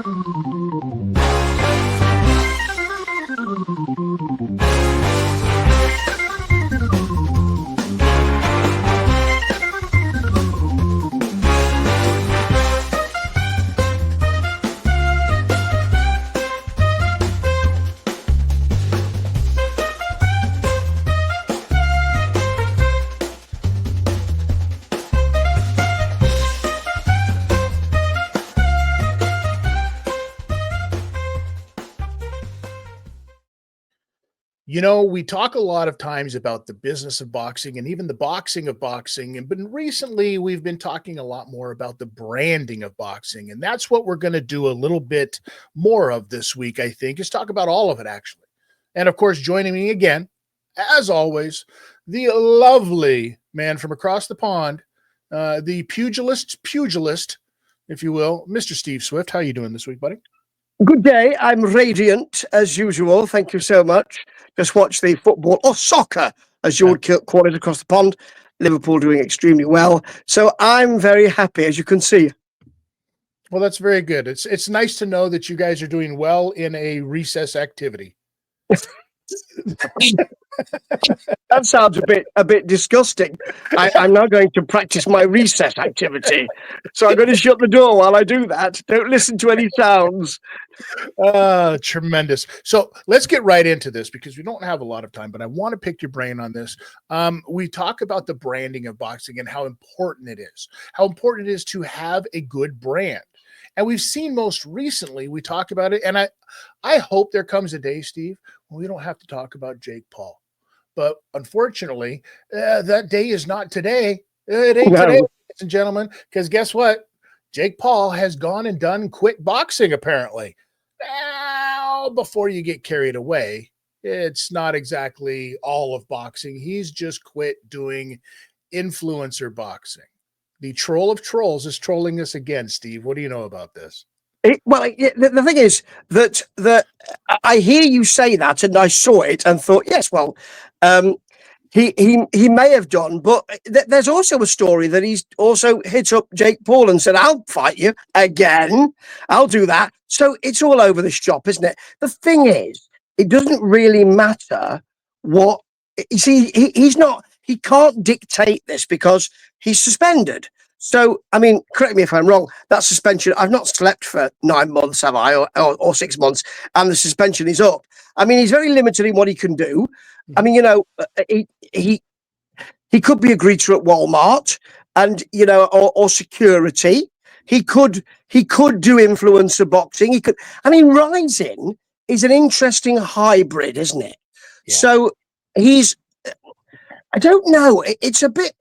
You know, we talk a lot of times about the business of boxing and even the boxing of boxing. But recently, we've been talking a lot more about the branding of boxing. And that's what we're going to do a little bit more of this week, I think, is talk about all of it, actually. And of course, joining me again, as always, the lovely man from across the pond, the pugilist, if you will, Mr. Steve Swift. How you doing this week, buddy? Good day. I'm radiant as usual. Thank you so much. Just watch the football or soccer, as you would call it across the pond. Liverpool doing extremely well. So I'm very happy, as you can see. Well, that's very good. It's nice to know that you guys are doing well in a recess activity. That sounds a bit disgusting. I'm now going to practice my recess activity. So I'm going to shut the door while I do that. Don't listen to any sounds. Tremendous. So let's get right into this because we don't have a lot of time, but I want to pick your brain on this. We talk about the branding of boxing and how important it is to have a good brand. And we've seen most recently, we talk about it. And I hope there comes a day, Steve, when we don't have to talk about Jake Paul. But unfortunately, that day is not today. It ain't today, ladies and gentlemen, because guess what? Jake Paul has gone and quit boxing, apparently. Now, before you get carried away, it's not exactly all of boxing. He's just quit doing influencer boxing. The troll of trolls is trolling us again, Steve. What do you know about this? The thing is that I hear you say that, and I saw it and thought, yes, well, he may have done, but there's also a story that he's also hit up Jake Paul and said, "I'll fight you again. I'll do that." So it's all over the shop, isn't it? The thing is, it doesn't really matter what you see. He can't dictate this because he's suspended. So, I mean, correct me if I'm wrong, that suspension, I've not slept for 9 months, have I, or 6 months, and the suspension is up. I mean, he's very limited in what he can do. I mean, you know, he could be a greeter at Walmart and, you know, or security. He could do influencer boxing. Rising is an interesting hybrid, isn't it? Yeah. So I don't know. It's a bit,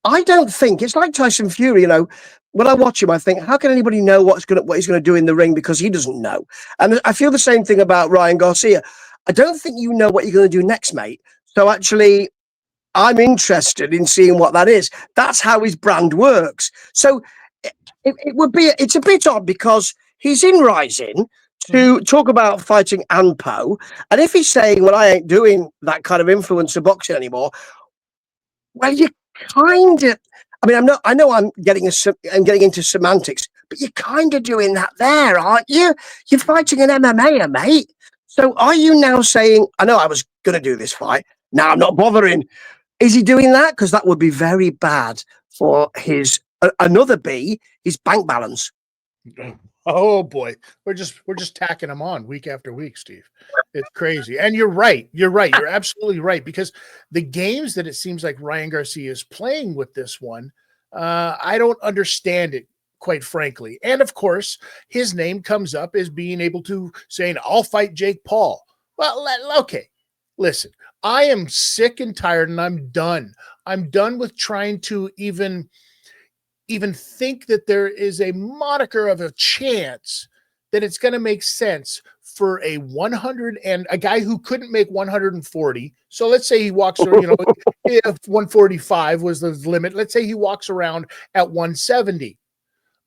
I don't think it's like Tyson Fury. You know, when I watch him, I think, how can anybody know what he's going to do in the ring because he doesn't know? And I feel the same thing about Ryan Garcia. I don't think you know what you're going to do next, mate. So actually, I'm interested in seeing what that is. That's how his brand works. So it's a bit odd because he's in Rising to talk about fighting Anpo, and if he's saying, "Well, I ain't doing that kind of influencer boxing anymore," well, you kind of. I mean, I know I'm getting into semantics, but you're kind of doing that there, aren't you? You're fighting an MMA, mate. So are you now saying, "I know I was going to do this fight. Now I'm not bothering"? Is he doing that? Because that would be very bad for his his bank balance. Oh boy, we're just tacking him on week after week, Steve. It's crazy. And you're right. You're absolutely right, because the games that it seems like Ryan Garcia is playing with this one, I don't understand it, quite frankly. And of course, his name comes up as being able to saying, "I'll fight Jake Paul." Well, okay. Listen, I am sick and tired, and I'm done. I'm done with trying to even think that there is a moniker of a chance that it's going to make sense for a 100 and a guy who couldn't make 140. So let's say he walks, if 145 was the limit, let's say he walks around at 170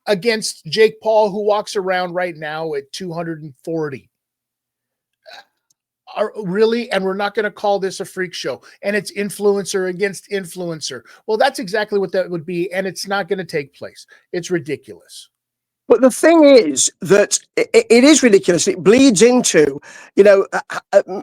against Jake Paul, who walks around right now at 240. Really? And we're not going to call this a freak show, and it's influencer against influencer. Well, that's exactly what that would be, and it's not going to take place. It's ridiculous. But the thing is that it is ridiculous. It bleeds into,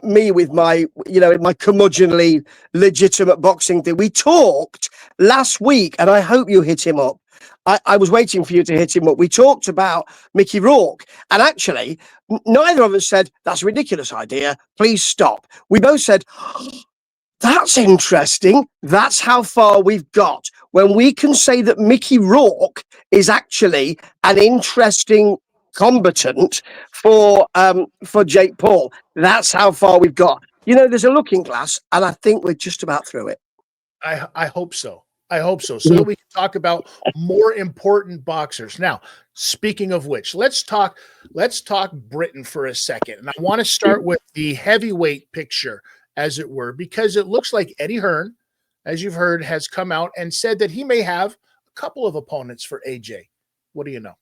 me with my, my curmudgeonly legitimate boxing thing. We talked last week, and I hope you hit him up. I was waiting for you to hit him up. We talked about Mickey Rourke, and actually, neither of us said, that's a ridiculous idea. Please stop. We both said, that's interesting. That's how far we've got when we can say that Mickey Rourke is actually an interesting combatant for Jake Paul. That's how far we've got. There's a looking glass, and I think we're just about through it. I hope so. I hope so. So that we can talk about more important boxers. Now, speaking of which, let's talk Britain for a second. And I want to start with the heavyweight picture, as it were, because it looks like Eddie Hearn, as you've heard, has come out and said that he may have a couple of opponents for AJ. What do you know?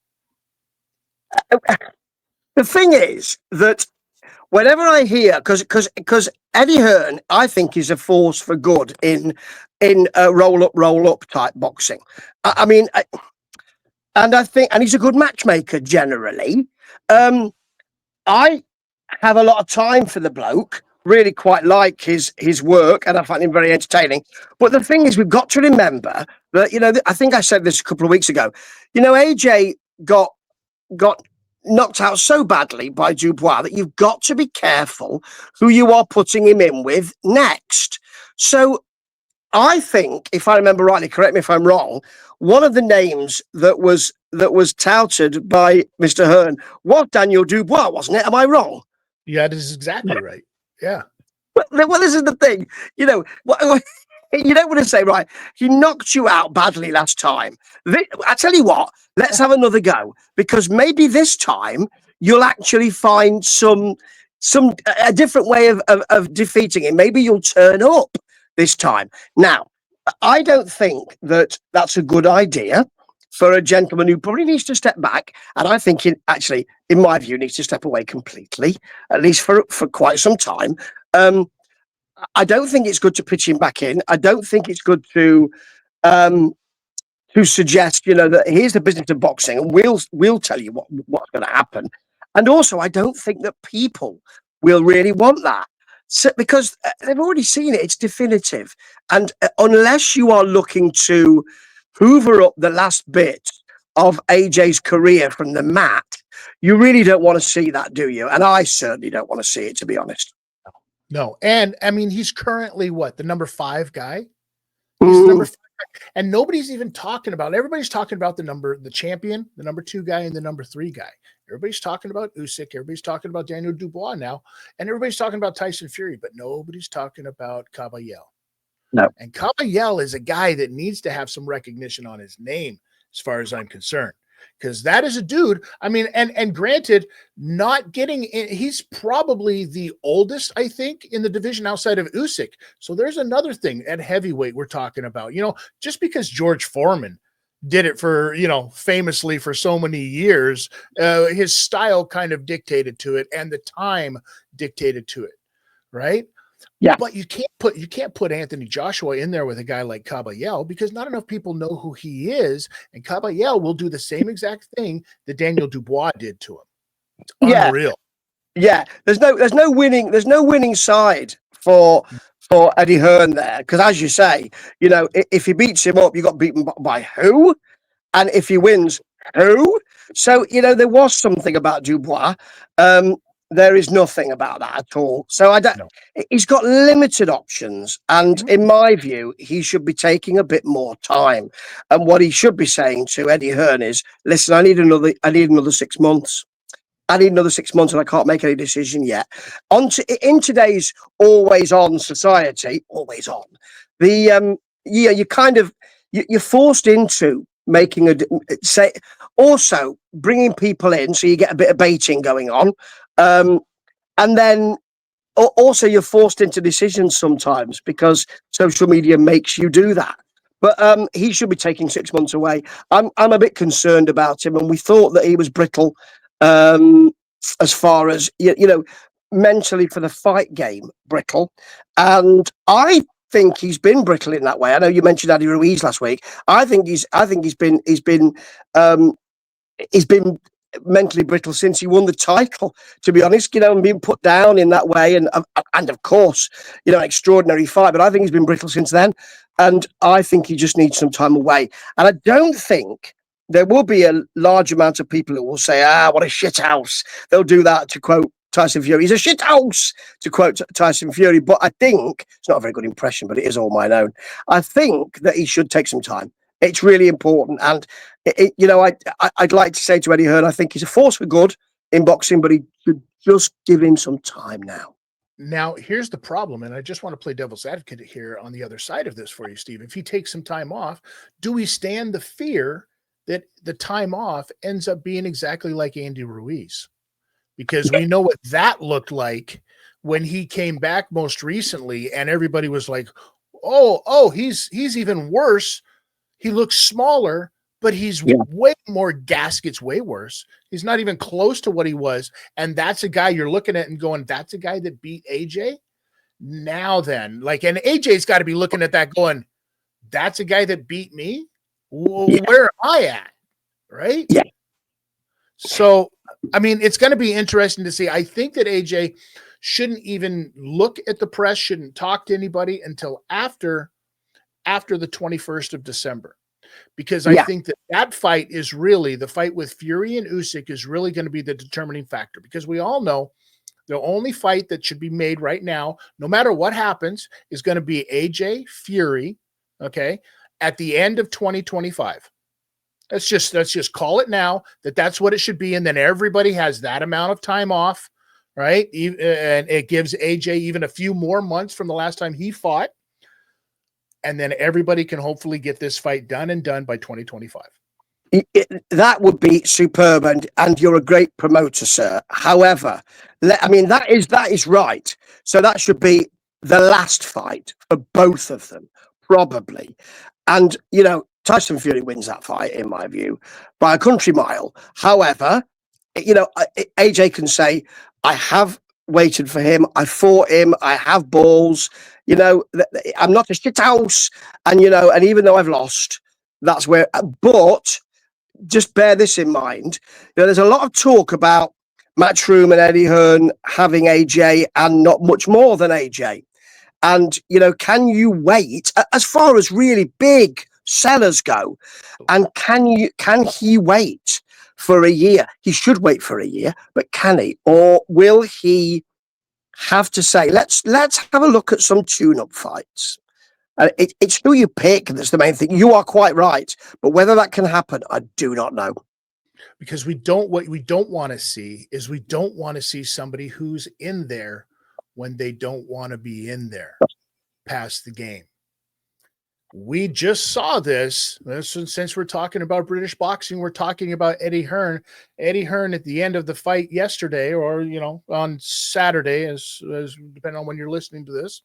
The thing is that whenever I hear, because Eddie Hearn, I think, is a force for good in roll up type boxing. I mean, and he's a good matchmaker generally. I have a lot of time for the bloke. Really quite like his work, and I find him very entertaining. But the thing is, we've got to remember that, I think I said this a couple of weeks ago. AJ got knocked out so badly by Dubois that you've got to be careful who you are putting him in with next. So I think, if I remember rightly, correct me if I'm wrong, one of the names that was touted by Mr. Hearn was Daniel Dubois, wasn't it? Am I wrong? Yeah, this is exactly right. Yeah. Well, this is the thing. You don't want to say, right, he knocked you out badly last time. I tell you what, let's have another go, because maybe this time you'll actually find a different way of defeating him. Maybe you'll turn up this time. Now, I don't think that that's a good idea for a gentleman who probably needs to step back. And I think in my view, needs to step away completely, at least for quite some time. I don't think it's good to pitch him back in. I don't think it's good to suggest, that here's the business of boxing, and we'll tell you what's going to happen. And also, I don't think that people will really want that. So, because they've already seen it, it's definitive. And unless you are looking to hoover up the last bit of AJ's career from the mat, you really don't want to see that, do you? And I certainly don't want to see it, to be honest. No. And I mean, he's currently the number 5 guy? He's the number 5 guy. And nobody's even talking about, everybody's talking about the champion, the number 2 guy, and the number 3 guy. Everybody's talking about Usyk. Everybody's talking about Daniel Dubois now. And everybody's talking about Tyson Fury, but nobody's talking about Caballel. No. And Caballel is a guy that needs to have some recognition on his name, as far as I'm concerned. Because that is a dude. I mean, and granted, not getting in, he's probably the oldest, I think, in the division outside of Usyk. So there's another thing at heavyweight we're talking about. Just because George Foreman did it for, famously for so many years, his style kind of dictated to it, and the time dictated to it, right? Yeah. But you can't put Anthony Joshua in there with a guy like Caballel, because not enough people know who he is, and Caballel will do the same exact thing that Daniel Dubois did to him. It's unreal. Yeah. There's no winning side for Eddie Hearn there, because as you say, if he beats him up, you got beaten by who? And if he wins, who? So, there was something about Dubois. There is nothing about that at all. So I don't. No. He's got limited options, and in my view, he should be taking a bit more time. And what he should be saying to Eddie Hearn is, "Listen, I need another 6 months. I need another 6 months, and I can't make any decision yet." In today's always on society, always on, you're forced into making also bringing people in, so you get a bit of baiting going on. And then also you're forced into decisions sometimes because social media makes you do that. But he should be taking 6 months away. I'm a bit concerned about him, and we thought that he was brittle as far as mentally for the fight game, brittle. And I think he's been brittle in that way. I know you mentioned Andy Ruiz last week. I think he's been he's been mentally brittle since he won the title, to be honest, and being put down in that way. And of course, an extraordinary fight. But I think he's been brittle since then. And I think he just needs some time away. And I don't think there will be a large amount of people who will say, what a shit house. They'll do that, to quote Tyson Fury. He's a shit house, to quote Tyson Fury. But I think, it's not a very good impression, but it is all my own. I think that he should take some time. It's really important. And, I'd like to say to Eddie Hearn, I think he's a force for good in boxing, but he should just give him some time now. Now, here's the problem, and I just want to play devil's advocate here on the other side of this for you, Steve. If he takes some time off, do we stand the fear that the time off ends up being exactly like Andy Ruiz? Because we know what that looked like when he came back most recently, and everybody was like, oh, he's even worse. He looks smaller, but he's way more gaskets, way worse. He's not even close to what he was. And that's a guy you're looking at and going, that's a guy that beat AJ. Now then, and AJ's got to be looking at that going, that's a guy that beat me. Where am I at? Right. Yeah. So, I mean, it's going to be interesting to see. I think that AJ shouldn't even look at the press, shouldn't talk to anybody until after the 21st of December, because I think that fight is really the fight with Fury and Usyk is really going to be the determining factor, because we all know the only fight that should be made right now, no matter what happens, is going to be AJ Fury. Okay. At the end of 2025. Let's just call it now that's what it should be. And then everybody has that amount of time off, right? And it gives AJ even a few more months from the last time he fought. And then everybody can hopefully get this fight done by 2025. That would be superb, and you're a great promoter, sir. However, that is right. So that should be the last fight for both of them, probably. And Tyson Fury wins that fight, in my view, by a country mile. However, AJ can say, I have waited for him. I fought him. I have balls. I'm not a shit house. And, and even though I've lost, that's where, but just bear this in mind. There's a lot of talk about Matchroom and Eddie Hearn having AJ and not much more than AJ. And, can you wait as far as really big sellers go? And can he wait for a year? He should wait for a year, but can he? Or will he have to say, let's have a look at some tune-up fights? It's who you pick that's the main thing. You are quite right, but whether that can happen, I do not know. Because what we don't want to see is somebody who's in there when they don't want to be in there past the game. We just saw this. Since we're talking about British boxing, we're talking about Eddie Hearn. Eddie Hearn at the end of the fight yesterday, or on Saturday, as depending on when you're listening to this.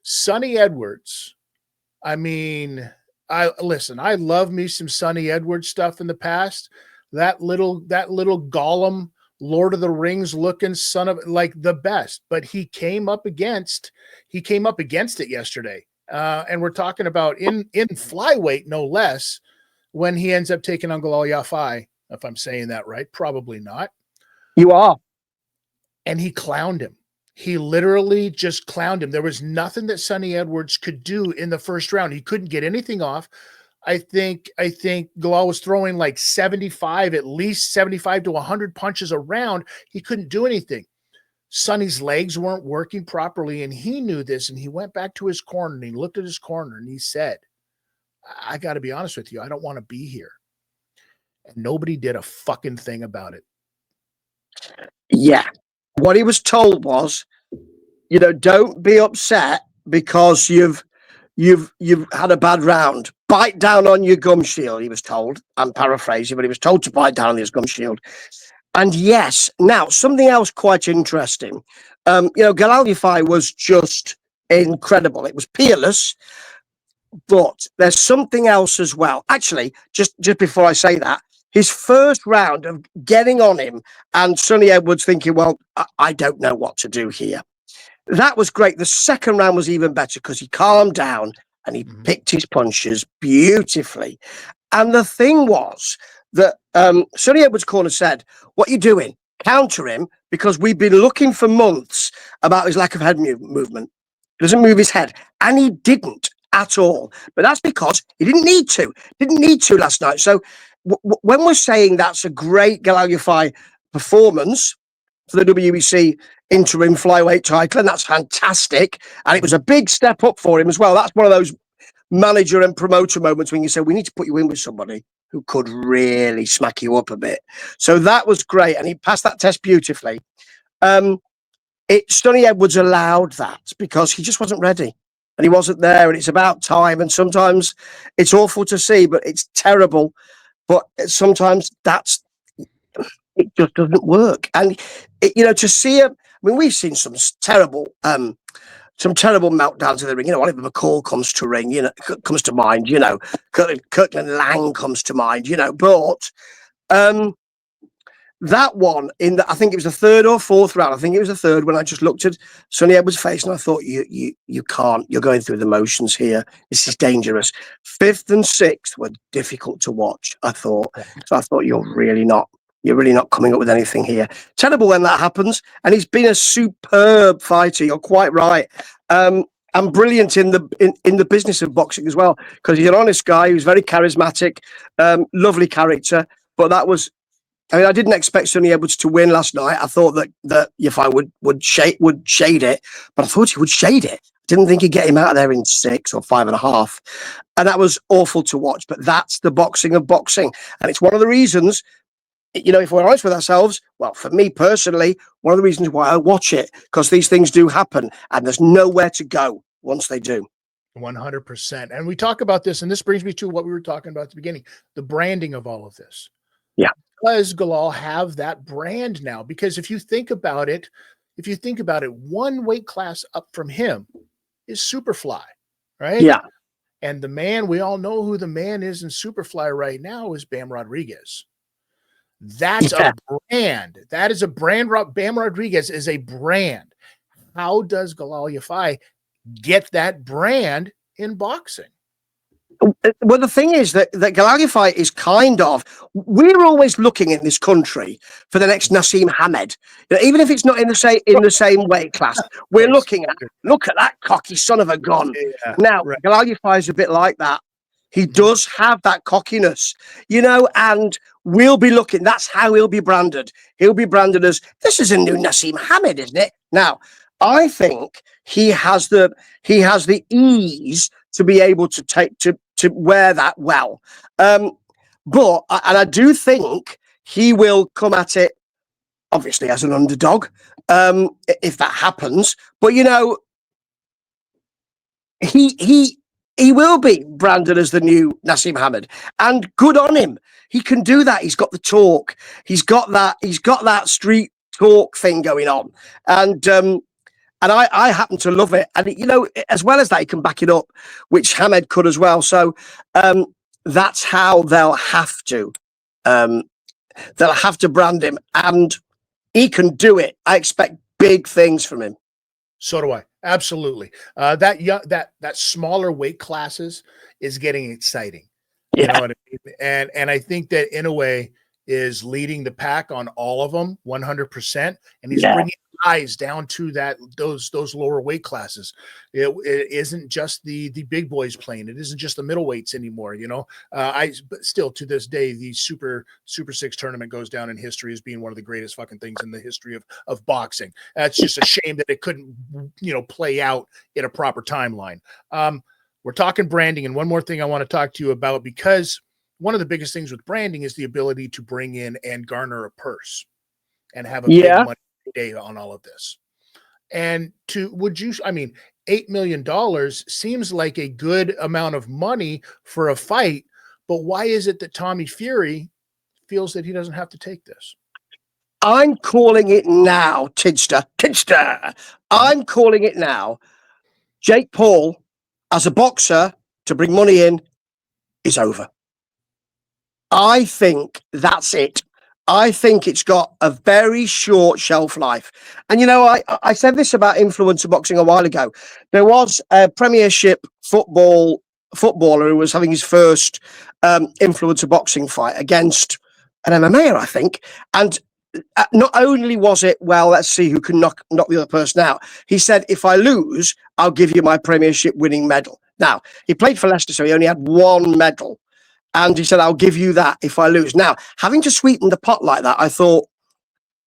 Sonny Edwards. I mean, I love me some Sonny Edwards stuff in the past. That little Gollum, Lord of the Rings looking son of the best, but he came up against it yesterday. And we're talking about in flyweight, no less, when he ends up taking on Galal Yafai, if I'm saying that right. Probably not. You are. And he clowned him. He literally just clowned him. There was nothing that Sonny Edwards could do in the first round. He couldn't get anything off. I think Galal was throwing like 75, at least 75 to 100 punches a round. He couldn't do anything. Sonny's legs weren't working properly, and he knew this, and he went back to his corner, and he looked at his corner, and he said, I got to be honest with you, I don't want to be here. And nobody did a fucking thing about it. Yeah. What he was told was, don't be upset because you've had a bad round. Bite down on your gum shield, he was told. I'm paraphrasing, but he was told to bite down on his gum shield. And yes, now something else quite interesting. Galal Yafai was just incredible. It was peerless, but there's something else as well. Actually, just before I say that, his first round of getting on him and Sonny Edwards thinking, well, I don't know what to do here. That was great. The second round was even better because he calmed down and he picked his punches beautifully. And the thing was that Sonny Edwards' corner said, "What you doing? Counter him, because we've been looking for months about his lack of head movement. He doesn't move his head," and he didn't at all. But that's because he didn't need to. Didn't need to last night. So when we're saying that's a great Galal Yafai performance for the WEC interim flyweight title, and that's fantastic, and it was a big step up for him as well. That's one of those manager and promoter moments when you say, we need to put you in with somebody who could really smack you up a bit. So that was great, and he passed that test beautifully. Sonny Edwards allowed that because he just wasn't ready, and he wasn't there, and it's about time. And sometimes it's awful to see, but it's terrible. But sometimes it just doesn't work. And to see him, I mean, we've seen some terrible meltdowns in the ring. Oliver McCall comes to ring, comes to mind, Kirkland Lang comes to mind, but that one I think it was the third or fourth round. I think it was the third, when I just looked at Sonny Edwards' face and I thought, you can't, you're going through the motions here. This is dangerous. Fifth and sixth were difficult to watch, I thought. So I thought, you're really not coming up with anything here. Terrible when that happens. And he's been a superb fighter. You're quite right. And brilliant in the business of boxing as well, because he's an honest guy who's very charismatic, lovely character. But I didn't expect Sonny Edwards to win last night. I thought that Yafai would shade it, but I thought he would shade it. Didn't think he'd get him out of there in 6 or 5.5. And that was awful to watch. But that's the boxing of boxing. And it's one of the reasons, if we're honest with ourselves, well, for me personally, one of the reasons why I watch it, because these things do happen and there's nowhere to go once they do. 100%. And we talk about this, and this brings me to what we were talking about at the beginning, the branding of all of this. Yeah. Does Galal have that brand now? Because if you think about it, one weight class up from him is Superfly, right? Yeah. And the man, we all know who the man is in Superfly right now, is Bam Rodriguez. That's a brand. That is a brand. Bam Rodriguez is a brand. How does Galal Yafai get that brand in boxing? Well, the thing is that Galal Yafai is we're always looking in this country for the next Nassim Hamed. Even if it's not in the same weight class, we're looking at, look at that cocky son of a gun. Yeah, now, right. Galal Yafai is a bit like that. He does have that cockiness, and we'll be looking. That's how he'll be branded. He'll be branded as, this is a new Nassim Hamed, isn't it? Now, I think he has the ease to be able to wear that well. But I do think he will come at it, obviously, as an underdog, if that happens. But he will be branded as the new Nassim Hamed, and good on him. He can do that. He's got the talk. He's got that street talk thing going on, and I happen to love it. And as well as that, he can back it up, which Hamed could as well. So that's how they'll have to brand him, and he can do it. I expect big things from him. So do I. Absolutely. That smaller weight classes is getting exciting. Yeah. You know what I mean? And I think that in a way is leading the pack on all of them 100%. And he's bringing eyes down to those lower weight classes. It isn't just the big boys playing. It isn't just the middleweights anymore. But still to this day, the Super 6 tournament goes down in history as being one of the greatest fucking things in the history of boxing. It's just a shame that it couldn't, play out in a proper timeline. We're talking branding, and one more thing I want to talk to you about, because one of the biggest thing with branding is the ability to bring in and garner a purse and have a big money day on all of this. And $8 million seems like a good amount of money for a fight, but why is it that Tommy Fury feels that he doesn't have to take this? I'm calling it now, Tidster. I'm calling it now. Jake Paul, as a boxer, to bring money in, is over. I think that's it. I think it's got a very short shelf life. And, I said this about influencer boxing a while ago. There was a Premiership footballer who was having his first influencer boxing fight against an MMA, I think. And not only was it, well, let's see who can knock the other person out. He said, if I lose, I'll give you my Premiership winning medal. Now, he played for Leicester, so he only had one medal. And he said, I'll give you that if I lose. Now, having to sweeten the pot like that, I thought,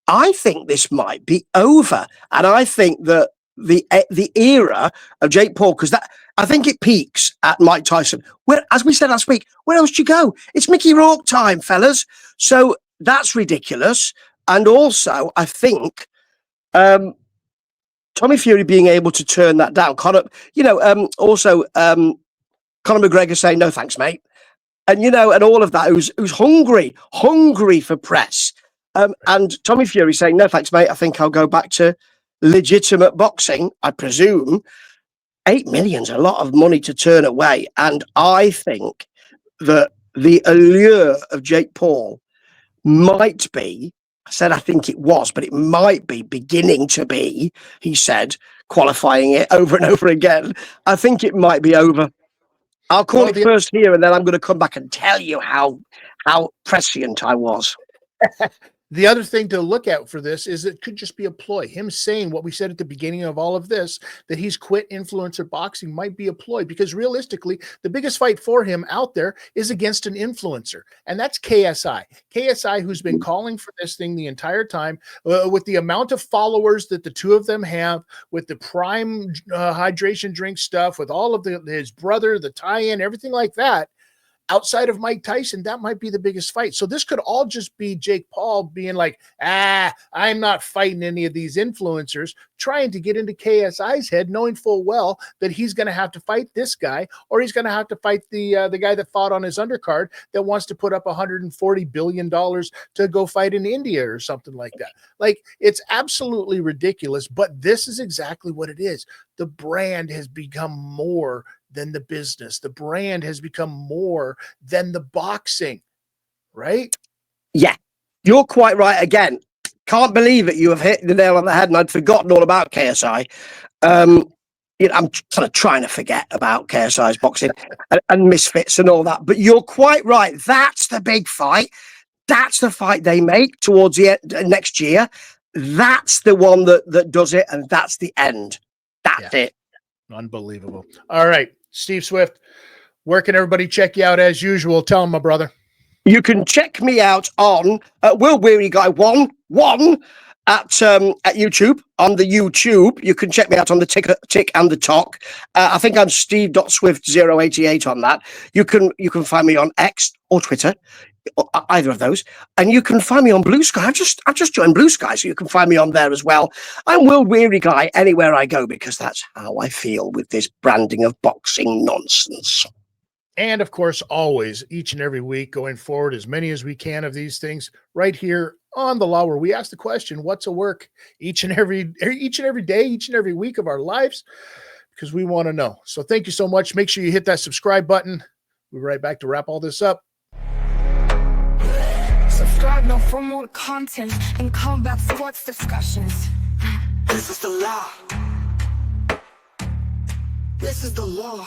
I think this might be over. And I think that the era of Jake Paul, because that, I think it peaks at Mike Tyson. Where, as we said last week, where else do you go? It's Mickey Rourke time, fellas. So that's ridiculous. And also, I think Tommy Fury being able to turn that down. Conor, also Conor McGregor saying, no thanks, mate. And, and all of that, who's hungry for press. And Tommy Fury saying, no thanks, mate. I think I'll go back to legitimate boxing, I presume. 8 million's a lot of money to turn away. And I think that the allure of Jake Paul might be, I said I think it was, but it might be beginning to be, he said, qualifying it over and over again. I think it might be over. I'll call it first here, and then I'm going to come back and tell you how prescient I was. The other thing to look at for this is it could just be a ploy. Him saying what we said at the beginning of all of this, that he's quit influencer boxing, might be a ploy, because realistically, the biggest fight for him out there is against an influencer, and that's KSI. KSI, who's been calling for this thing the entire time, with the amount of followers that the two of them have, with the prime hydration drink stuff, with all of his brother, the tie-in, everything like that. Outside of Mike Tyson, that might be the biggest fight. So this could all just be Jake Paul being like, I'm not fighting any of these influencers, trying to get into KSI's head, knowing full well that he's going to have to fight this guy, or he's going to have to fight the guy that fought on his undercard that wants to put up $140 billion to go fight in India or something like that. Like, it's absolutely ridiculous, but this is exactly what it is. The brand has become more than the business. The brand has become more than the boxing, right? Yeah, you're quite right. Again, can't believe it. You have hit the nail on the head, and I'd forgotten all about KSI. I'm kind of trying to forget about KSI's boxing and Misfits and all that. But you're quite right. That's the big fight. That's the fight they make towards the end, next year. That's the one that does it, and that's the end. That's it. Unbelievable. All right, Steve Swift, where can everybody check you out as usual? Tell them, my brother. You can check me out on Will Weary Guy 1 at YouTube. On the YouTube, you can check me out on the Tick and the Talk. I think I'm Steve.Swift088 on that. You can find me on X or Twitter, either of those, and you can find me on Blue Sky. I've just joined Blue Sky, so you can find me on there as well. I'm Will Weary Guy anywhere I go, because that's how I feel with this branding of boxing nonsense. And of course, always, each and every week going forward, as many as we can of these things right here on The Law, where we ask the question, what's a work each and every day, each and every week of our lives, because we want to know. So thank you so much. Make sure you hit that subscribe button. We'll be right back to wrap all this up. Subscribe now for more content and combat sports discussions. This is the law. This is the law.